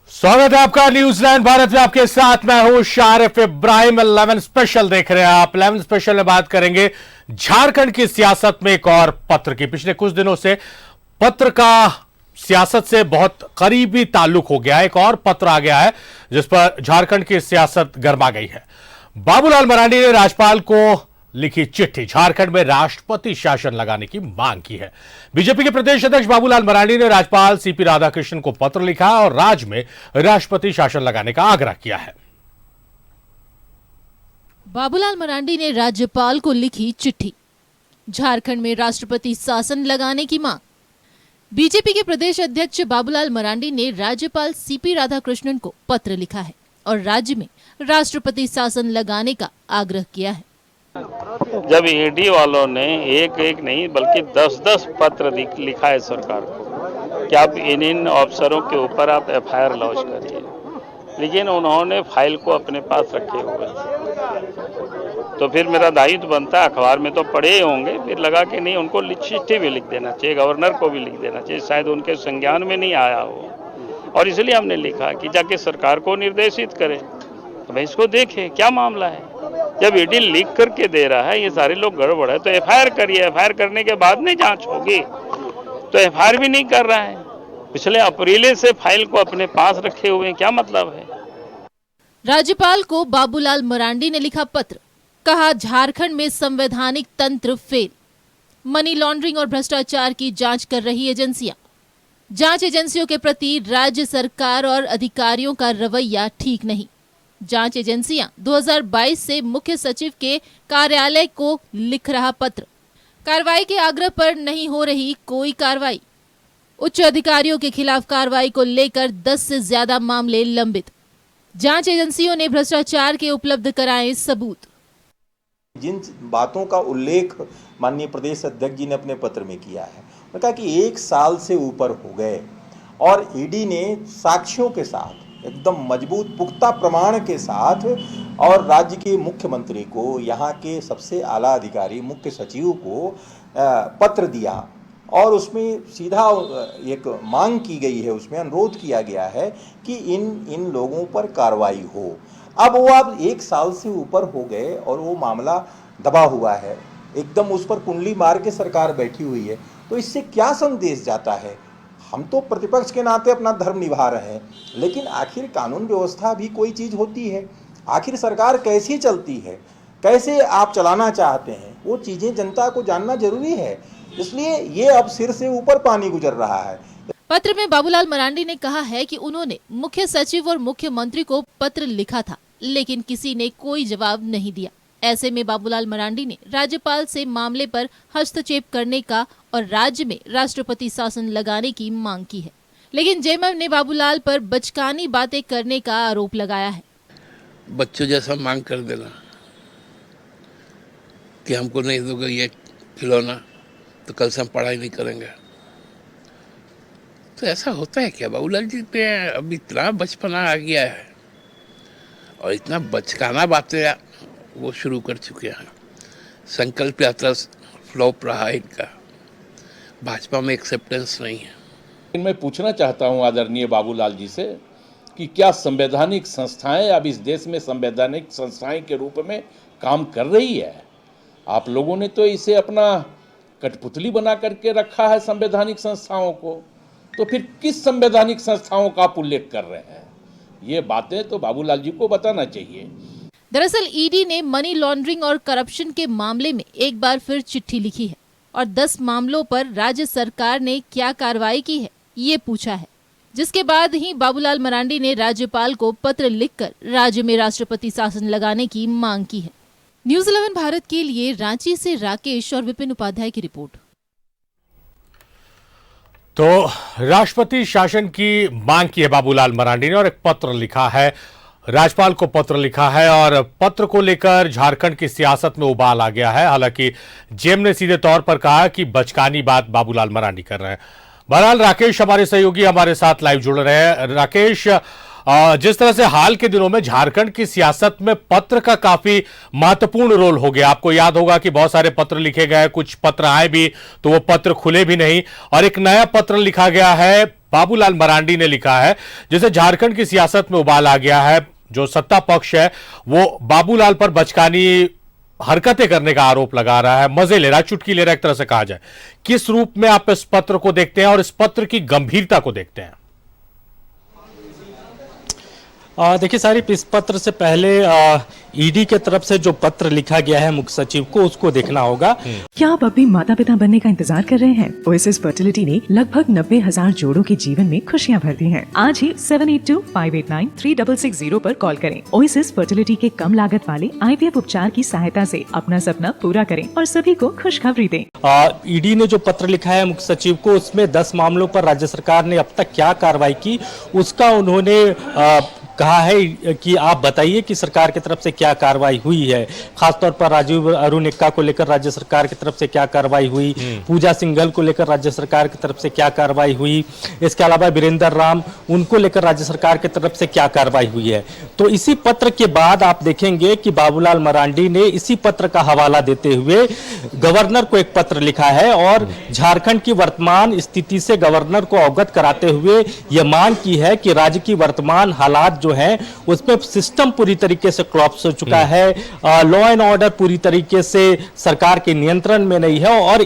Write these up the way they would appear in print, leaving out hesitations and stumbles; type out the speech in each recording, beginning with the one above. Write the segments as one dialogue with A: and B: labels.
A: स्वागत है आपका न्यूज 9 भारत में। आपके साथ मैं हूं शारिफ इब्राहिम। 11 स्पेशल देख रहे हैं आप। 11 स्पेशल में बात करेंगे झारखंड की सियासत में एक और पत्र की। पिछले कुछ दिनों से पत्र का सियासत से बहुत करीबी ताल्लुक हो गया है। एक और पत्र आ गया है जिस पर झारखंड की सियासत गर्मा गई है। बाबूलाल मरांडी ने राज्यपाल को लिखी चिट्ठी, झारखंड में राष्ट्रपति शासन लगाने की मांग की है। बीजेपी के प्रदेश अध्यक्ष बाबूलाल मरांडी ने राज्यपाल सीपी राधाकृष्णन को पत्र लिखा और राज्य में राष्ट्रपति शासन लगाने का आग्रह किया है।
B: बाबूलाल मरांडी ने राज्यपाल को लिखी चिट्ठी, झारखंड में राष्ट्रपति शासन लगाने की मांग। बीजेपी के प्रदेश अध्यक्ष बाबूलाल मरांडी ने राज्यपाल सीपी राधाकृष्णन को पत्र लिखा है और राज्य में राष्ट्रपति शासन लगाने का आग्रह किया है।
C: जब ईडी वालों ने एक एक नहीं बल्कि 10-10 पत्र लिखा है सरकार को कि आप इन अफसरों के ऊपर आप एफआईआर लॉन्च करिए, लेकिन उन्होंने फाइल को अपने पास रखे हुए थे। तो फिर मेरा दायित्व बनता है, अखबार में तो पढ़े ही होंगे, फिर लगा कि नहीं, उनको चिट्ठी भी लिख देना चाहिए, गवर्नर को भी लिख देना चाहिए, शायद उनके संज्ञान में नहीं आया हो। और इसलिए हमने लिखा कि जाके सरकार को निर्देशित करें, तो इसको देखें क्या मामला है। जब ईडी लिख करके दे रहा है ये सारे लोग गड़बड़ है तो एफआईआर करिए, एफआईआर करने के बाद नहीं जांच होगी। तो एफआईआर भी नहीं कर रहा है, पिछले अप्रैल से फाइल को अपने पास रखे हुए हैं, क्या मतलब है।
B: राज्यपाल को बाबूलाल मरांडी ने लिखा पत्र, कहा झारखंड में संवैधानिक तंत्र फेल, मनी लॉन्ड्रिंग और भ्रष्टाचार की जांच कर रही एजेंसियां, जांच एजेंसियों के प्रति राज्य सरकार और अधिकारियों का रवैया ठीक नहीं। जांच एजेंसियां 2022 से मुख्य सचिव के कार्यालय को लिख रहा पत्र, कार्रवाई के आग्रह पर नहीं हो रही कोई कार्रवाई, उच्च अधिकारियों के खिलाफ कार्रवाई को लेकर 10 से ज्यादा मामले लंबित, जांच एजेंसियों ने भ्रष्टाचार के उपलब्ध कराए सबूत।
D: जिन बातों का उल्लेख माननीय प्रदेश अध्यक्ष जी ने अपने पत्र में किया है, उन्होंने कहा कि 1 साल से ऊपर हो गए और ईडी ने साक्ष्यों के साथ एकदम मजबूत पुख्ता प्रमाण के साथ और राज्य के मुख्यमंत्री को, यहाँ के सबसे आला अधिकारी मुख्य सचिव को पत्र दिया और उसमें सीधा एक मांग की गई है, उसमें अनुरोध किया गया है कि इन लोगों पर कार्रवाई हो। अब 1 साल से ऊपर हो गए और वो मामला दबा हुआ है, एकदम उस पर कुंडली मार के सरकार बैठी हुई है। तो इससे क्या संदेश जाता है। हम तो प्रतिपक्ष के नाते अपना धर्म निभा रहे हैं, लेकिन आखिर कानून व्यवस्था भी कोई चीज़ होती है। आखिर सरकार कैसी चलती है, कैसे आप चलाना चाहते हैं, वो चीज़ें जनता को जानना जरूरी है। इसलिए ये अब सिर से ऊपर पानी गुजर रहा है।
B: पत्र में बाबूलाल मरांडी ने कहा है कि उन्होंने मुख्य सचिव और मुख्यमंत्री को पत्र लिखा था, लेकिन किसी ने कोई जवाब नहीं दिया। ऐसे में बाबूलाल मरांडी ने राज्यपाल से मामले पर हस्तक्षेप करने का और राज्य में राष्ट्रपति शासन लगाने की मांग की है, लेकिन जेएमएम ने बाबूलाल पर बचकानी बातें करने का आरोप लगाया है।
E: बच्चों जैसा मांग कर देना कि हमको नहीं दोगे ये खिलौना तो कल से हम पढ़ाई नहीं करेंगे, तो ऐसा होता है क्या। बाबूलाल जी पे अब इतना बचपना आ गया है और इतना बचकाना बातें वो शुरू कर चुके हैं। संकल्प यात्रा फ्लॉप रहा इनका, भाजपा में एक्सेप्टेंस नहीं है।
F: मैं पूछना चाहता हूं आदरणीय बाबूलाल जी से कि क्या संवैधानिक संस्थाएं अब इस देश में संवैधानिक संस्थाएं के रूप में काम कर रही है। आप लोगों ने तो इसे अपना कठपुतली बना करके रखा है संवैधानिक संस्थाओं को, तो फिर किस संवैधानिक संस्थाओं का आप उल्लेख कर रहे हैं। ये बातें तो बाबूलाल जी को बताना चाहिए।
B: दरअसल ईडी ने मनी लॉन्ड्रिंग और करप्शन के मामले में एक बार फिर चिट्ठी लिखी है और 10 मामलों पर राज्य सरकार ने क्या कार्रवाई की है ये पूछा है, जिसके बाद ही बाबूलाल मरांडी ने राज्यपाल को पत्र लिखकर राज्य में राष्ट्रपति शासन लगाने की मांग की है। न्यूज़ 11 भारत के लिए रांची से राकेश और विपिन उपाध्याय की रिपोर्ट।
A: तो राष्ट्रपति शासन की मांग की है बाबूलाल मरांडी ने और एक पत्र लिखा है, राज्यपाल को पत्र लिखा है और पत्र को लेकर झारखंड की सियासत में उबाल आ गया है। हालांकि जेएम ने सीधे तौर पर कहा कि बचकानी बात बाबूलाल मरांडी कर रहे हैं। बहरहाल राकेश हमारे सहयोगी हमारे साथ लाइव जुड़ रहे हैं। राकेश, जिस तरह से हाल के दिनों में झारखंड की सियासत में पत्र का काफी महत्वपूर्ण रोल हो गया, आपको याद होगा कि बहुत सारे पत्र लिखे गए, कुछ पत्र आए भी तो वो पत्र खुले भी नहीं और एक नया पत्र लिखा गया है बाबूलाल मरांडी ने लिखा है, जैसे झारखंड की सियासत में उबाल आ गया है। जो सत्ता पक्ष है वो बाबूलाल पर बचकानी हरकतें करने का आरोप लगा रहा है, मजे ले रहा है, चुटकी ले रहा है, एक तरह से कहा जाए। किस रूप में आप इस पत्र को देखते हैं और इस पत्र की गंभीरता को देखते हैं?
G: देखिए सारिफ, इस पत्र से पहले ईडी के तरफ से जो पत्र लिखा गया है मुख्य सचिव को, उसको देखना होगा।
H: क्या आप भी माता पिता बनने का इंतजार कर रहे हैं? ओएसिस फर्टिलिटी ने लगभग 90,000 जोड़ों के जीवन में खुशियां भर दी हैं। आज ही 7825893660 पर कॉल करें। ओएसिस फर्टिलिटी के कम लागत वाले IVF उपचार की सहायता से अपना सपना पूरा करें और सभी को खुशखबरी दें।
G: ईडी ने जो पत्र लिखा है मुख्य सचिव को, उसमें 10 मामलों पर राज्य सरकार ने अब तक क्या कार्रवाई की, उसका उन्होंने कहा है कि आप बताइए कि सरकार की तरफ से क्या कार्रवाई हुई है। खासतौर पर राजीव अरुण एक्का को लेकर राज्य सरकार की तरफ से क्या कार्रवाई हुई, पूजा सिंघल को लेकर राज्य सरकार की तरफ से क्या कार्रवाई हुई, इसके अलावा वीरेंद्र राम, उनको लेकर राज्य सरकार की तरफ से क्या कार्रवाई हुई है। तो इसी पत्र के बाद आप देखेंगे कि बाबूलाल मरांडी ने इसी पत्र का हवाला देते हुए गवर्नर को एक पत्र लिखा है और झारखंड की वर्तमान स्थिति से गवर्नर को अवगत कराते हुए यह मांग की है कि राज्य की वर्तमान हालात जो है उसमें सिस्टम पूरी तरीके से कोलैप्स हो चुका है, लॉ एंड ऑर्डर पूरी तरीके से सरकार के नियंत्रण में नहीं है। और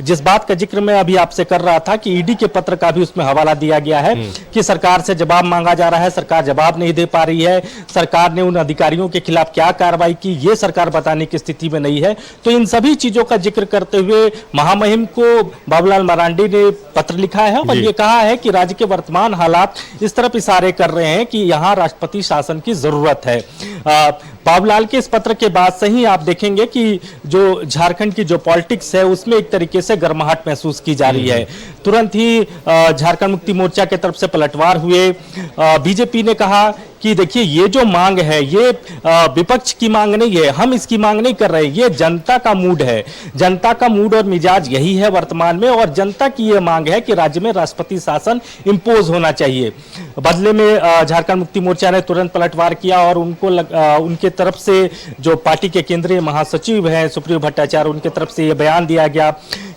G: जिस बात का जिक्र मैं अभी आपसे कर रहा था कि ईडी के पत्र का भी उसमें हवाला दिया गया है कि सरकार से जवाब मांगा जा रहा है, सरकार जवाब नहीं दे पा रही है, सरकार ने उन अधिकारियों के खिलाफ क्या कार्रवाई की ये सरकार बताने की स्थिति में नहीं है। तो इन सभी चीजों का जिक्र करते हुए महामहिम को बाबूलाल मरांडी ने पत्र लिखा है और ये कहा है कि राज्य के वर्तमान हालात इस तरफ इशारे कर रहे हैं कि यहाँ राष्ट्रपति शासन की जरूरत है। बाबूलाल के इस पत्र के बाद से ही आप देखेंगे कि जो झारखंड की जो पॉलिटिक्स है उसमें एक तरीके से गर्माहट महसूस की जा रही है। तुरंत ही झारखंड मुक्ति मोर्चा की तरफ से पलटवार हुए। बीजेपी ने कहा कि देखिए ये जो मांग है ये विपक्ष की मांग नहीं है, हम इसकी मांग नहीं कर रहे, ये जनता का मूड है, जनता का मूड और मिजाज यही है वर्तमान में और जनता की ये मांग है कि राज्य में राष्ट्रपति शासन इंपोज होना चाहिए। बदले में झारखंड मुक्ति मोर्चा ने तुरंत पलटवार किया और उनके तरफ से जो पार्टी के केंद्रीय महासचिव हैं सुप्रियो भट्टाचार्य, उनके तरफ से ये बयान दिया गया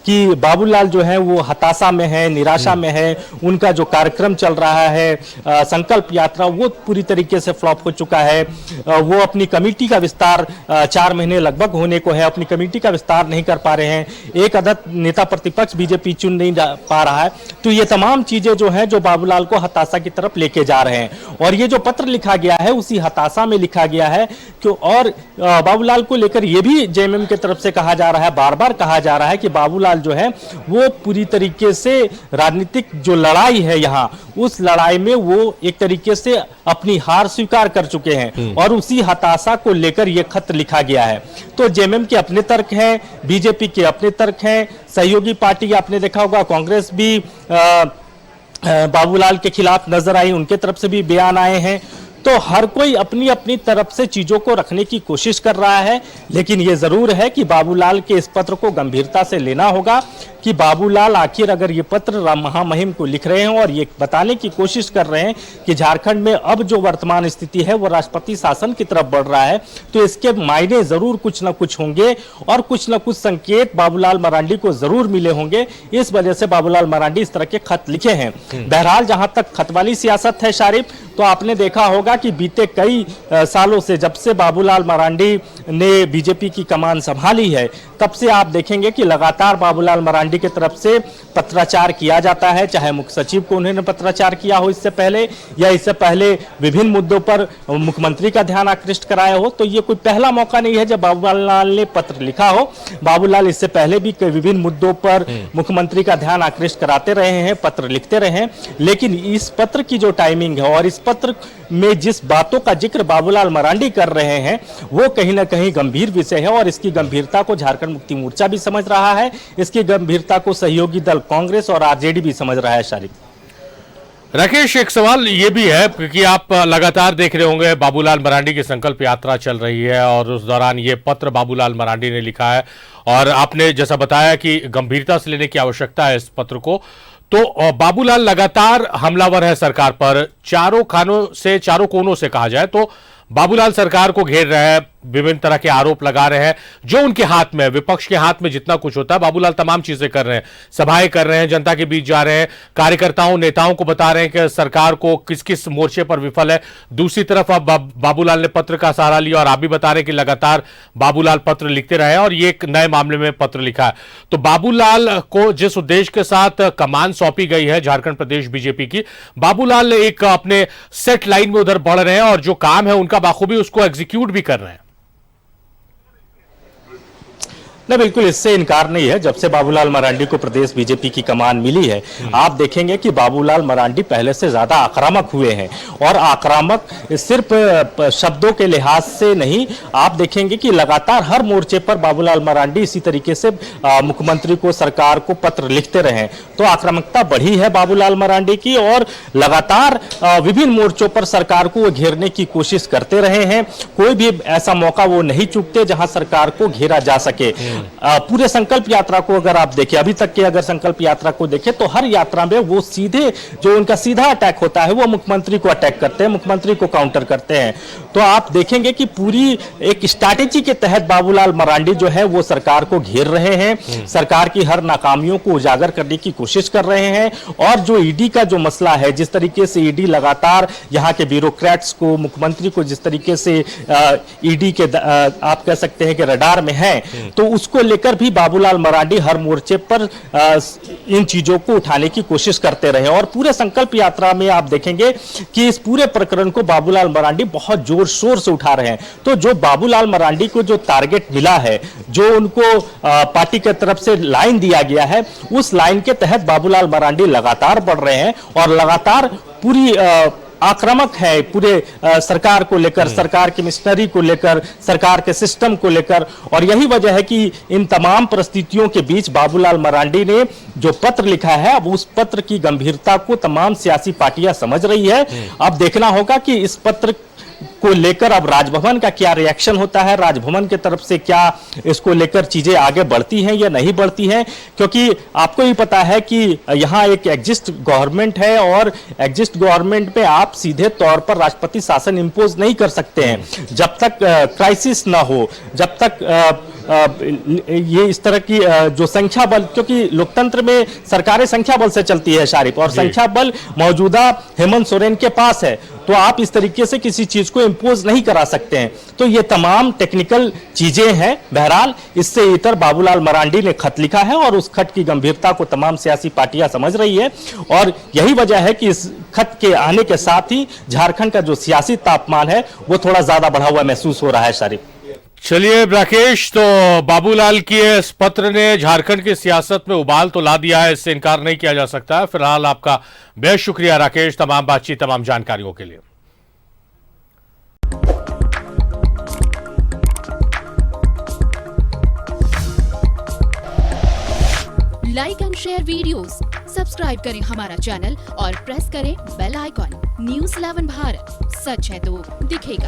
G: कि बाबूलाल जो है वो हताशा में है, निराशा में है, उनका जो कार्यक्रम चल रहा है संकल्प यात्रा वो पूरी तरीके से फ्लॉप हो चुका है। वो अपनी कमेटी का विस्तार 4 महीने लगभग होने को है, अपनी कमेटी का विस्तार नहीं कर पा रहे हैं, एक अदद नेता प्रतिपक्ष बीजेपी चुन नहीं पा रहा है। तो ये तमाम चीजें जो है जो बाबूलाल को हताशा की तरफ लेके जा रहे हैं और ये जो पत्र लिखा गया है उसी हताशा में लिखा गया है कि और बाबूलाल को लेकर ये भी जेएमएम की तरफ से कहा जा रहा है, बार बार कहा जा रहा है कि बाबूलाल जो है वो पूरी तरीके से राजनीतिक जो लड़ाई है यहाँ उस लड़ाई में वो एक तरीके से अपनी हार स्वीकार कर चुके हैं और उसी हताशा को लेकर ये खत लिखा गया है। तो जेएमएम के अपने तर्क हैं, बीजेपी के अपने तर्क हैं, सहयोगी पार्टी आपने देखा होगा कांग्रेस भी बाबूलाल के खिलाफ नजर आई, उनके तरफ से भी बयान आए हैं। तो हर कोई अपनी अपनी तरफ से चीजों को रखने की कोशिश कर रहा है, लेकिन यह जरूर है कि बाबूलाल के इस पत्र को गंभीरता से लेना होगा कि बाबूलाल आखिर अगर ये पत्र महामहिम को लिख रहे हैं और ये बताने की कोशिश कर रहे हैं कि झारखंड में अब जो वर्तमान स्थिति है वो राष्ट्रपति शासन की तरफ बढ़ रहा है, तो इसके मायने जरूर कुछ ना कुछ होंगे और कुछ ना कुछ संकेत बाबूलाल मरांडी को जरूर मिले होंगे। इस वजह से बाबूलाल मरांडी इस तरह के खत लिखे हैं। बहरहाल जहां तक खत वाली सियासत है शारिफ, तो आपने देखा होगा कि बीते कई सालों से जब से बाबूलाल मरांडी ने बीजेपी की कमान संभाली है तब से आप देखेंगे कि लगातार बाबूलाल मरांडी की तरफ से पत्राचार किया जाता है, चाहे मुख्य सचिव को उन्होंने पत्राचार किया हो इससे पहले या इससे पहले विभिन्न मुद्दों पर मुख्यमंत्री का ध्यान आकृष्ट कराया हो। तो ये कोई पहला मौका नहीं है जब बाबूलाल ने पत्र लिखा हो। बाबूलाल इससे पहले भी विभिन्न मुद्दों पर मुख्यमंत्री का ध्यान आकृष्ट कराते रहे हैं, पत्र लिखते रहे हैं, लेकिन इस पत्र की जो टाइमिंग है और इस पत्र में जिस बातों का जिक्र बाबूलाल मरांडी कर रहे हैं वो कहीं ना कहीं गंभीर विषय है और इसकी गंभीरता को झारखंड मुक्ति मोर्चा भी समझ रहा है, इसकी गंभीरता को सहयोगी दल कांग्रेस और आरजेडी भी समझ रहा है। शारिफ
A: राकेश, एक सवाल ये भी है क्योंकि आप लगातार देख रहे होंगे बाबूलाल मरांडी की संकल्प यात्रा चल रही है और उस दौरान ये पत्र बाबूलाल मरांडी ने लिखा है और आपने जैसा बताया कि गंभीरता से लेने की आवश्यकता है इस पत्र को। तो बाबूलाल लगातार हमलावर है सरकार पर, चारों कोनों से कहा जाए तो बाबूलाल सरकार को घेर रहा है, विभिन्न तरह के आरोप लगा रहे हैं। जो उनके हाथ में, विपक्ष के हाथ में जितना कुछ होता है, बाबूलाल तमाम चीजें कर रहे हैं, सभाएं कर रहे हैं, जनता के बीच जा रहे हैं, कार्यकर्ताओं नेताओं को बता रहे हैं कि सरकार को किस किस मोर्चे पर विफल है। दूसरी तरफ अब बाबूलाल ने पत्र का सहारा लिया और आप भी बता रहे हैं कि लगातार बाबूलाल पत्र लिखते रहे और ये एक नए मामले में पत्र लिखा है। तो बाबूलाल को जिस उद्देश्य के साथ कमान सौंपी गई है झारखंड प्रदेश बीजेपी की, बाबूलाल एक अपने सेट लाइन में उधर बढ़ रहे हैं और जो काम है उनका बाखूबी उसको एग्जीक्यूट भी कर रहे हैं।
G: नहीं, बिल्कुल इससे इनकार नहीं है। जब से बाबूलाल मरांडी को प्रदेश बीजेपी की कमान मिली है, आप देखेंगे कि बाबूलाल मरांडी पहले से ज्यादा आक्रामक हुए हैं और आक्रामक सिर्फ शब्दों के लिहाज से नहीं, आप देखेंगे कि लगातार हर मोर्चे पर बाबूलाल मरांडी इसी तरीके से मुख्यमंत्री को, सरकार को पत्र लिखते रहे। तो आक्रामकता बढ़ी है बाबूलाल मरांडी की और लगातार विभिन्न मोर्चों पर सरकार को वो घेरने की कोशिश करते रहे हैं। कोई भी ऐसा मौका वो नहीं चूकते जहां सरकार को घेरा जा सके। पूरे संकल्प यात्रा को अगर आप देखें, अभी तक के अगर संकल्प यात्रा को देखें तो हर यात्रा में वो सीधे, जो उनका सीधा अटैक होता है वो मुख्यमंत्री को अटैक करते हैं, मुख्यमंत्री को काउंटर करते हैं। तो आप देखेंगे कि पूरी एक स्ट्रैटेजी के तहत बाबूलाल मरांडी जो है वो सरकार को घेर रहे हैं, सरकार की हर नाकामियों को उजागर करने की कोशिश कर रहे हैं। और जो ईडी का जो मसला है, जिस तरीके से ईडी लगातार यहाँ के ब्यूरोक्रेट्स को, मुख्यमंत्री को जिस तरीके से ईडी के आप कह सकते हैं कि रडार में है, तो उसको लेकर भी बाबूलाल मरांडी हर मोर्चे पर इन चीजों को उठाने की कोशिश करते रहे। और पूरे संकल्प यात्रा में आप देखेंगे कि इस पूरे प्रकरण को बाबूलाल मरांडी बहुत जोर शोर से उठा रहे हैं। तो जो बाबूलाल मरांडी को जो टारगेट मिला है, जो उनको पार्टी की तरफ से लाइन दिया गया है, उस लाइन के तहत बाबूलाल मरांडी लगातार बढ़ रहे हैं और लगातार पूरी आक्रामक है पूरे सरकार को लेकर, सरकार की मिशनरी को लेकर, सरकार के सिस्टम को लेकर। और यही वजह है कि इन तमाम परिस्थितियों के बीच बाबूलाल मरांडी ने जो पत्र लिखा है, अब उस पत्र की गंभीरता को तमाम सियासी पार्टियां समझ रही है। अब देखना होगा कि इस पत्र को लेकर अब राजभवन का क्या रिएक्शन होता है, राजभवन की तरफ से क्या इसको लेकर चीजें आगे बढ़ती हैं या नहीं बढ़ती हैं। क्योंकि आपको भी पता है कि यहाँ एक एग्जिस्ट गवर्नमेंट है और एग्जिस्ट गवर्नमेंट पे आप सीधे तौर पर राष्ट्रपति शासन इंपोज नहीं कर सकते हैं जब तक क्राइसिस ना हो, जब तक ये इस तरह की जो संख्या बल, क्योंकि लोकतंत्र में सरकारें संख्या बल से चलती है शारिफ, और संख्या बल मौजूदा हेमंत सोरेन के पास है, तो आप इस तरीके से किसी चीज को इंपोज नहीं करा सकते हैं। तो ये तमाम टेक्निकल चीजें हैं। बहरहाल इससे इतर बाबूलाल मरांडी ने खत लिखा है और उस खत की गंभीरता को तमाम सियासी पार्टियां समझ रही है और यही वजह है कि इस खत के आने के साथ ही झारखंड का जो सियासी तापमान है वो थोड़ा ज्यादा बढ़ा हुआ महसूस हो रहा है शारिफ।
A: चलिए राकेश, तो बाबूलाल की इस पत्र ने झारखंड की सियासत में उबाल तो ला दिया है, इससे इनकार नहीं किया जा सकता है। फिलहाल आपका बेहद शुक्रिया राकेश, तमाम बातचीत, तमाम जानकारियों के लिए।
I: Like and share videos, subscribe करें हमारा चैनल और प्रेस करें बेल आइकॉन। News 11 भारत, सच है तो दिखेगा।